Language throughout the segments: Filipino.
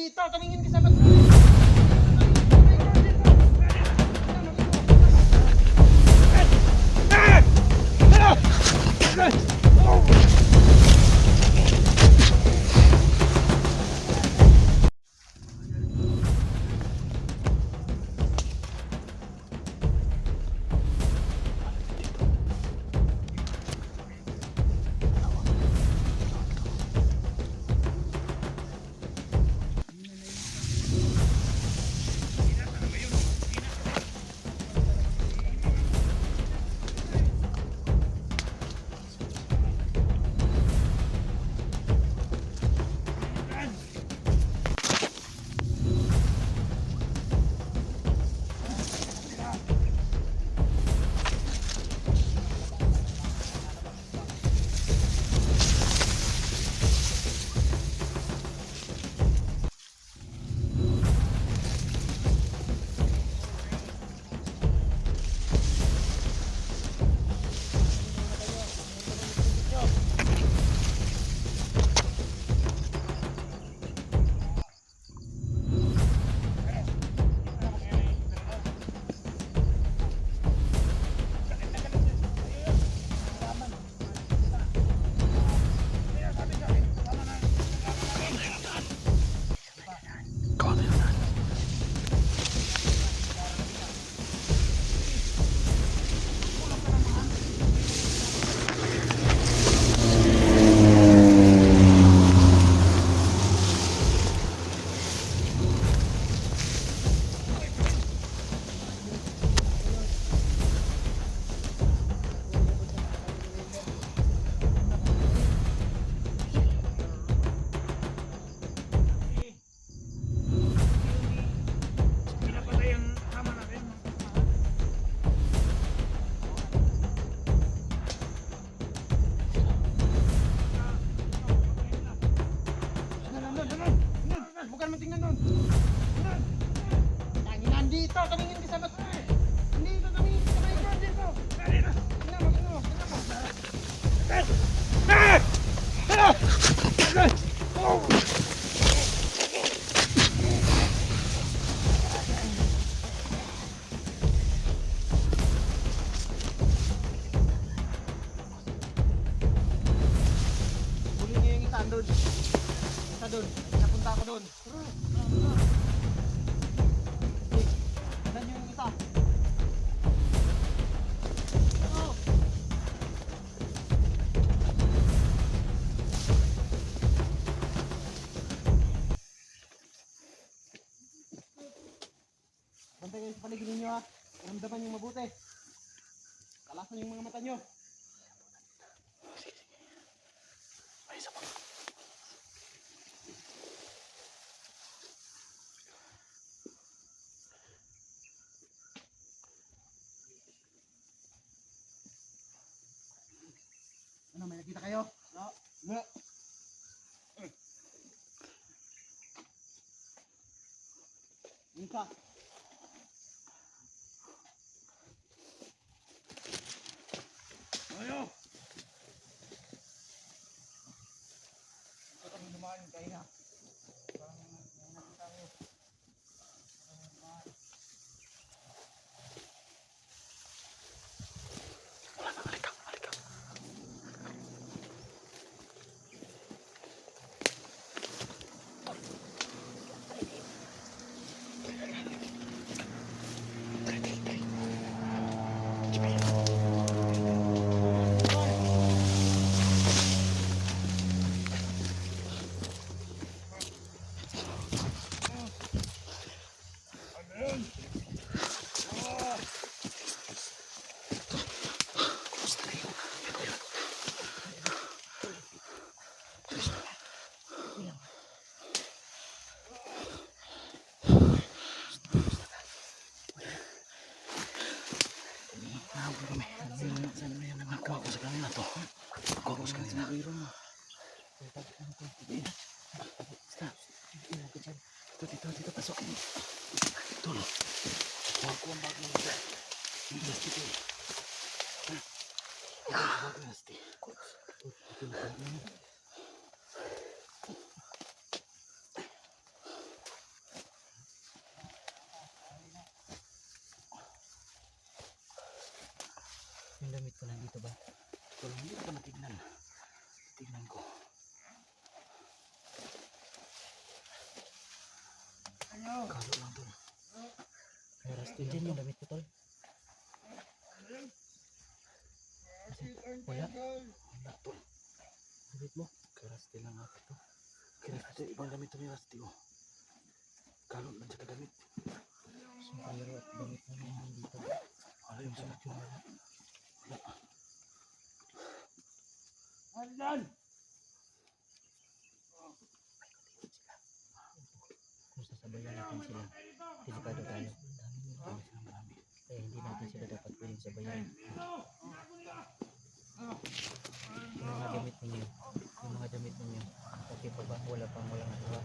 nandito, tumingin ka sa mat. Bukan mentingin nun. Lagi nandito, tumingin ka sa mat. Nandito, tumingin ka sa mat. Dito. Huli niyo yung isa doon. Isa doon. Napunta ako doon. Saan yung isa? Bantay kayo sa paligid ninyo ha. Ramdaman yung mabuti. Kalasan yung mga mata nyo. Ay, isa pa. Ano, may nakita kayo? No. No. Isa. Ayo. Ito kami dumaan yung kaina. Parang yung nakita ko. Wala na, halika. Nakuha ko sa kanina to. Nakuha ko sa kanina. Dito, pasok. Ito, no. Nakuha ko ang bag ng ito. Yung plastic eh. Ang plastic. dito ba? Tol, hindi ko pa natignan. Tignan ko. Kalo lang tol. Kaya Rusty din yung damit ko tol. Wala. Wala tol. Damit mo? Kaya Rusty lang ako to. Kaya Rusty, ibang damit to ni Rusty oh. Kalo lang siya kadamit. Sumpayro at damit na naman dito. Wala yung salat yun. Wala. Andan! Kung sasabayan natin sila, delikado tayo. Kaya hindi natin sila dapat pwedeng sabayan. Yung mga damit ninyo, okay pa ba? Walang natuwa.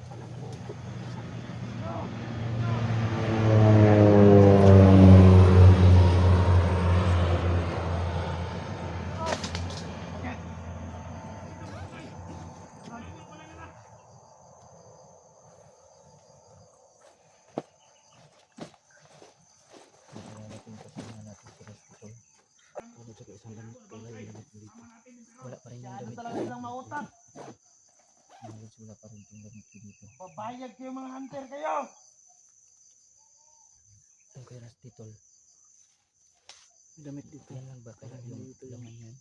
Wala pa rin yung Ano damit talaga silang mautak? Wala pa rin yung damit ko dito. Pabayag kayo mga hunter kayo! Itong kay Rusty tol. Damit dito. Yan lang ba kaya yung laman yan?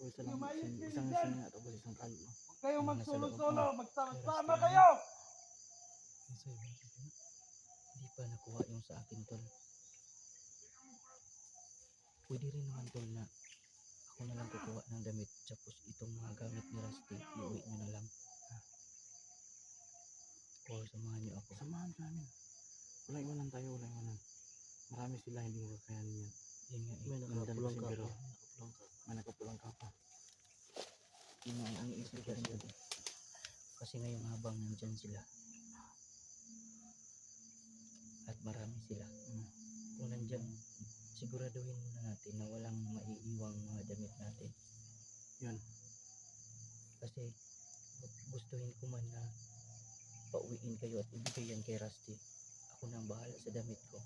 O isang singa tapos isang kalo. Huwag kayong Mga magsulo-sulo, nasa loob. magsama kayo! Hindi pa nakuha yung sa akin tol. Pwede rin naman tol na ako na lang kukuha ng damit tapos itong mga gamit ni Rusty iuwi nyo na lang. O samahan nyo ako. Samahan ka namin. Walang iwanan tayo, walang iwanan. Marami sila hindi mo kakayanin yan. Yan nga, may nakapulang ka pa. May nakapulang ka pa. Yun nga ang iniisip ko rin dito. Kasi ngayong habang nandyan sila at marami sila, kung nandyan, siguraduhin muna natin na walang maiiwang mga damit natin. Yun. Kasi gustuhin ko man na pauwiin kayo at ibigay yan kay Rusty. Ako na ang bahala sa damit ko.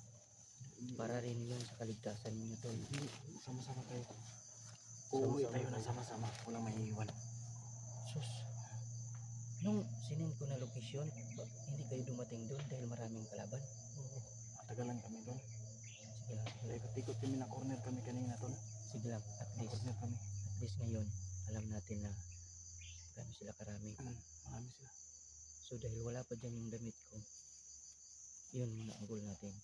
Para rin yun sa kaligtasan ninyo tol. Sama-sama tayo. Uuwi tayo na sama-sama. Walang maiiwan. Sus. Nung sinend ko na location, hindi kayo dumating doon dahil maraming kalaban? Oo. Matagalan kami doon. Sige lang. Ikot-ikot kami na corner kami kanina tol. Sige lang. At least ngayon, alam natin na kano sila karami. Marami sila. So dahil wala pa dyan yung damit ko, yun muna ang goal natin.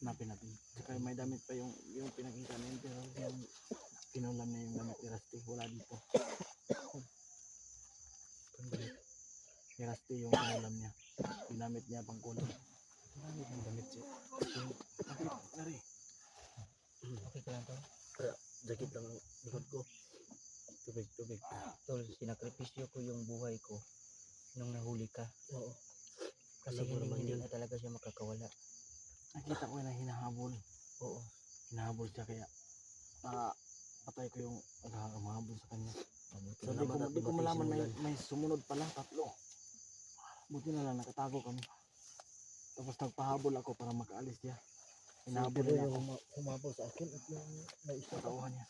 Hanapin natin. Saka may damit pa yung pinakita namin pero yung pinulam na yung damit ni Rusty. Wala dito. Ni Rusty yung pinulam niya. Ginamit niya pang kulong. Ginamit yung damit siya. Nari. Okay ka lang to? Jakit lang ang likod ko. Tubig. Tol, sinakripisyo ko yung buhay ko nung nahuli ka. Oo. Kasi hindi na talaga siya makakawala. Nakita ko na hinahabol. Oo. Hinahabol siya kaya patay ko yung mahabol sa kanya. Sabi ko, di ko malaman may sumunod pala, 3. Buti na lang nakatago kami. Tapos nagpahabol ako para makaalis siya. Hinahabol niya ako. Humabol sa akin at yung naisa tauhan niya.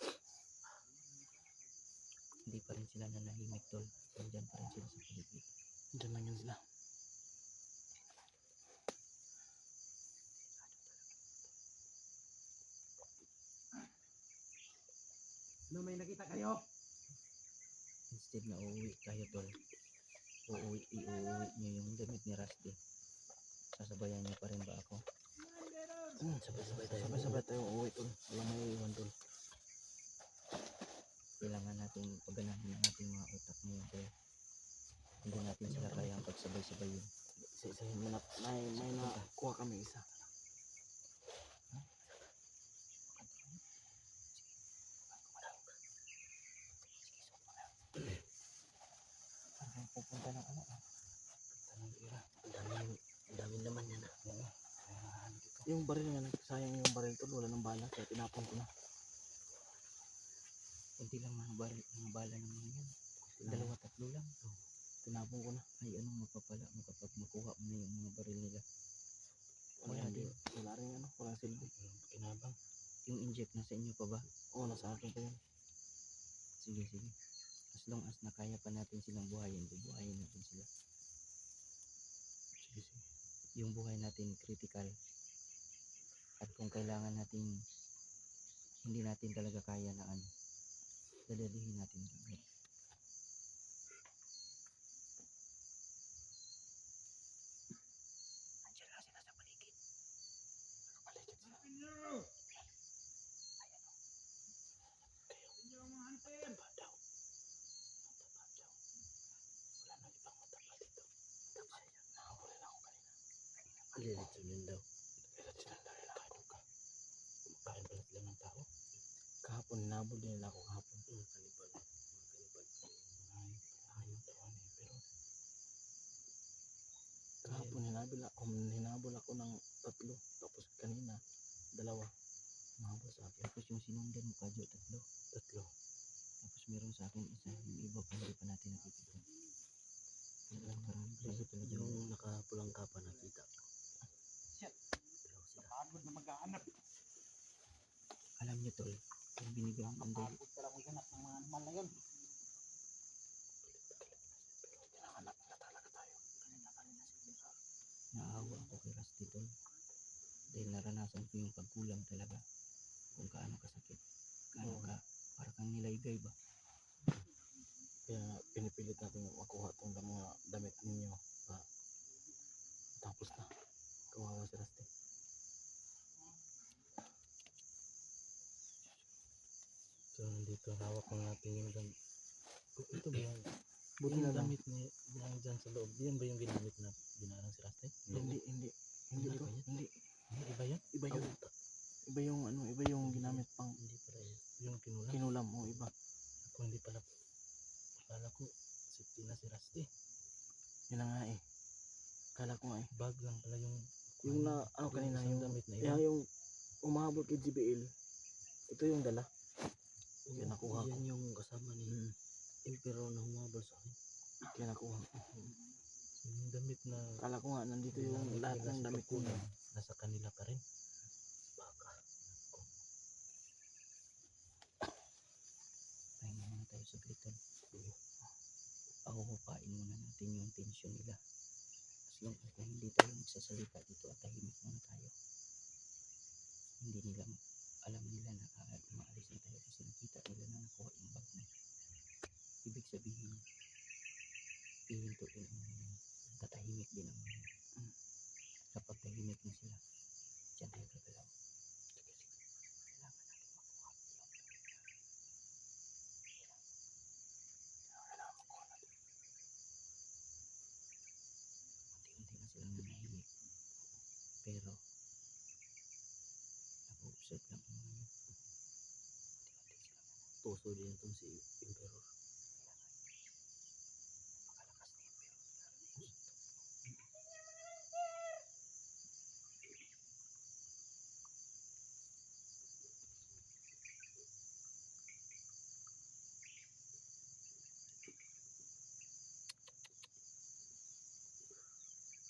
Hindi pa rin sila nanahimik tol. Diyan pa rin sila sa paligid. Diyan lang yun sila. Ano may nakita kayo? Instead na uuwi tayo tol. Iuwi niyo yung damit ni Rusty. Sasabayan niyo pa rin ba ako? Sabay-sabay tayo uuwi tol. Walang may iwan tol. Kailangan natin pagganahin ang ating mga utak ngayon tol. Hindi natin sila kayang pagsabay-sabayin. Isa-isahin mo na. May nakuha kami isa. Pupunta ng ano ng ira. Ang dami naman yan oo. Yung baril nga sayang yung baril to, wala ng bala kaya tinapon ko na. Kunti lang mga bala naman yan. 2-3 lang. Tinapon ko na. Ay anong mapapala mo kapag makuha mo na yung mga baril nila. Wala rin walang silbi. Kinabang. Yung inject nasa inyo pa ba? Oo, nasa akin pa yun. Sige, sige. As long as nakaya pa natin silang buhayin, bubuhayin natin sila. Sige, sige. Yung buhay natin critical. At kung kailangan natin, hindi natin talaga kaya na ano, dadalihin natin kagad. Andiyan lang sila sa paligid. Paligid sila. Mataba daw. Mataba daw. Wala na ibang mataba dito. Mataba yan. Nakakulin ako kanina. Lilitsunin daw. Diretso na dahil nakainom ka. Kumakain pala sila ng tao. Kahapon, nabol din nila ako kahapon. Kanibal. Hayop daw ni pero kahapon hinabol ako ng 3 tapos kanina 2 mahabol sa akin. Tapos yung sinundan mo kadyo, 3. 3. Tapos meron sa akin isa, yung iba pa hindi pa natin nakikita. Kailangan marami kasi talaga Yung nakapulang kapa nakita ko. Shit. Napagod na maghahanap. Alam niyo tol, kung binigyan ang dahil, Napagod talaga maghanap ng mga animal na yun. Hinahanap na talaga tayo. naawa ako kay Rusty tol. Dahil naranasan ko yung pagkulang talaga. Kung kaano kasakit. Kaano ka, para kang nilaygay ba? Kaya pinipilit natin makuha itong mga damit ninyo pa tapos na. Kawawa si Rusty. So nandito hawak lang natin yung damit. Ito ba yan? Buti Yung na lang. damit niya yan dyan sa loob. Yan ba yung ginamit na binarang si Rusty? Hindi Hindi Hindi to, ba yan? hindi. Iba yan? Iba yun. Iba yung ano, iba yung ginamit pang Hindi pala yan. Yung kinulang. kinulam mo, iba. Ako hindi pala. Akala ko safety na si Rusty. Yun na nga eh. Kala ko nga eh. Bag lang pala yung Yung na, ano kanina, isang yung, damit na kaya yun. yung umahabol kay JBL, ito yung dala. Kaya nakuha ko. Yan yung kasama ni Emperor na humabol sa akin. Kaya nakuha ko. So, yung damit na Kala ko nga, nandito yung lahat ng damit ko. nasa kanila pa rin. Baka. Pahinga muna tayo sa gliton. Pahuhupain muna natin yung tension nila. As long as na hindi tayo magsasalita dito at tahimik muna tayo. Hindi nila, alam nila na maalis na tayo kasi nakita nila na nakuha yung bag na. Ibig sabihin, pihinto din ang mga yan. Tatahimik din ang mga yan. Kapag tahimik na sila, dyan tayo gagalaw. Kailangan natin makuha yung unti-unti na silang nanahimik. Pero, nag-observe lang ang mga yan. Unti-unti silang Puso din itong si Emperor. napakalakas ni Emperor.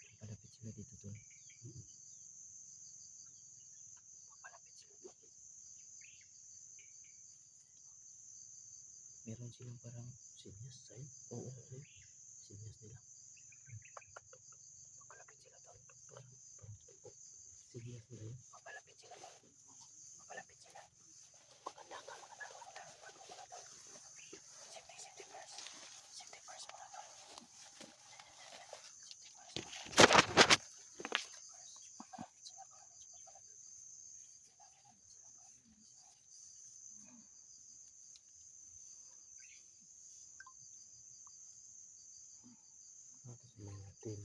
Papalapit sila dito tol. Papalapit sila dito. Meron silang parang Sinyas sa'yo. oo. Sinyas nila. Papalapit sila tol. Sinyas nila yun. Papalapit sila tol. Papalapit sila. Maganda ka mga tao. Safety first. Safety first muna tol. Safety first. Papalapit sila mga medyo papalapit. Kailangan natin sila papalapit. Tapos mga team.